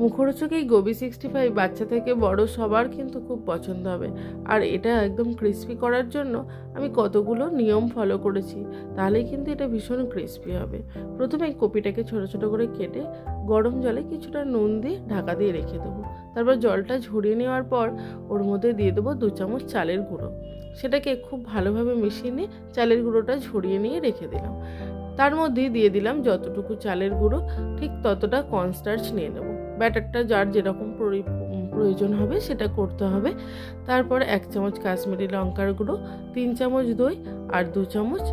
মুখরোচক এই গোবি 65 বাচ্চা থেকে বড় সবার কিন্তু খুব পছন্দ হবে। আর এটা একদম ক্রিস্পি করার জন্য আমি কতগুলো নিয়ম ফলো করেছি, তাহলেই কিন্তু এটা ভীষণ ক্রিস্পি হবে। প্রথমে কপিটাকে ছোট ছোট করে কেটে গরম জলে কিছুটা নুন দিয়ে ঢাকা দিয়ে রেখে দেবো। তারপর জলটা ঝরিয়ে নেওয়ার পর ওর মধ্যে দিয়ে দেবো 2 চামচ চালের গুঁড়ো। সেটাকে খুব ভালোভাবে মিশিয়ে নিয়ে চালের গুঁড়োটা ঝরিয়ে নিয়ে রেখে দিলাম। তার মধ্যেই দিয়ে দিলাম যতটুকু চালের গুঁড়ো ঠিক ততটা কর্নস্টার্চ নিয়ে নেব। ব্যাটারটা যার যেরকম প্রয়োজন হবে সেটা করতে হবে। তারপর 1 চামচ কাশ্মীরি লঙ্কার গুঁড়ো, 3 চামচ দই আর 2 চামচ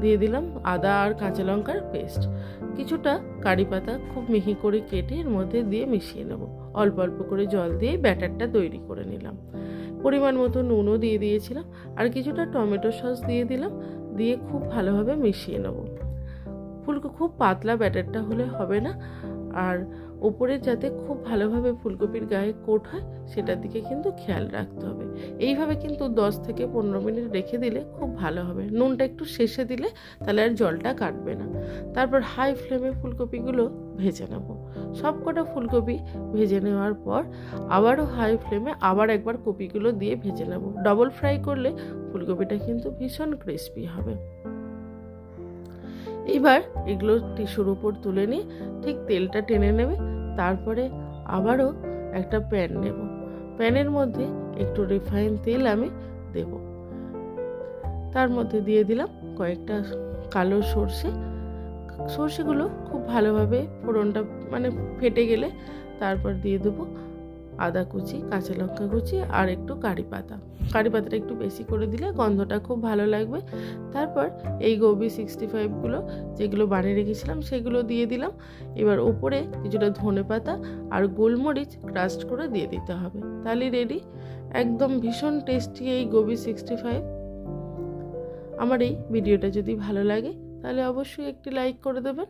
দিয়ে দিলাম আদা আর কাঁচা লঙ্কার পেস্ট। কিছুটা কারি পাতা খুব মিহি করে কেটে এর মধ্যে দিয়ে মিশিয়ে নেব। অল্প অল্প করে জল দিয়ে ব্যাটারটা তৈরি করে নিলাম। পরিমাণ মতো নুনও দিয়ে দিয়েছিলাম আর কিছুটা টমেটো সস দিয়ে দিলাম। দিয়ে খুব ভালোভাবে মিশিয়ে নেব। খুব পাতলা ব্যাটারটা হলে হবে না, আর ওপরে যাতে খুব ভালোভাবে ফুলকপির গায়ে কোট হয় সেটার দিকে কিন্তু খেয়াল রাখতে হবে। এইভাবে কিন্তু 10 থেকে 15 মিনিট রেখে দিলে খুব ভালো হবে। নুনটা একটু শেষে দিলে তাহলে আর জলটা কাটবে না। তারপর হাই ফ্লেমে ফুলকপিগুলো ভেজে নেব। সব কটা ফুলকপি ভেজে নেওয়ার পর আবারও হাই ফ্লেমে আবার একবার কপিগুলো দিয়ে ভেজে নেব। ডবল ফ্রাই করলে ফুলকপিটা কিন্তু ভীষণ ক্রিস্পি হবে। এবার এগুলো টিস্যুর উপর তুলে নিয়ে ঠিক তেলটা টেনে নেবে। তারপরে আবারও একটা প্যান নেব। প্যানের মধ্যে একটু রিফাইন তেল আমি দেব। তার মধ্যে দিয়ে দিলাম কয়েকটা কালো সর্ষেগুলো খুব ভালোভাবে ফোড়নটা ফেটে গেলে তারপর দিয়ে দেবো আদা কুচি, কাঁচা লঙ্কা কুচি আর একটু কারি পাতাটা একটু বেশি করে দিলে গন্ধটা খুব ভালো লাগবে। তারপর এই গোবি 65গুলো যেগুলো বানিয়ে রেখেছিলাম সেগুলো দিয়ে দিলাম। এবার ওপরে কিছুটা ধনেপাতা আর গোলমরিচ ক্রাস্ট করে দিয়ে দিতে হবে। তাহলে রেডি একদম ভীষণ টেস্টি এই গোবি 65। আমার এই ভিডিওটা যদি ভালো লাগে তাহলে অবশ্যই একটি লাইক করে দেবেন।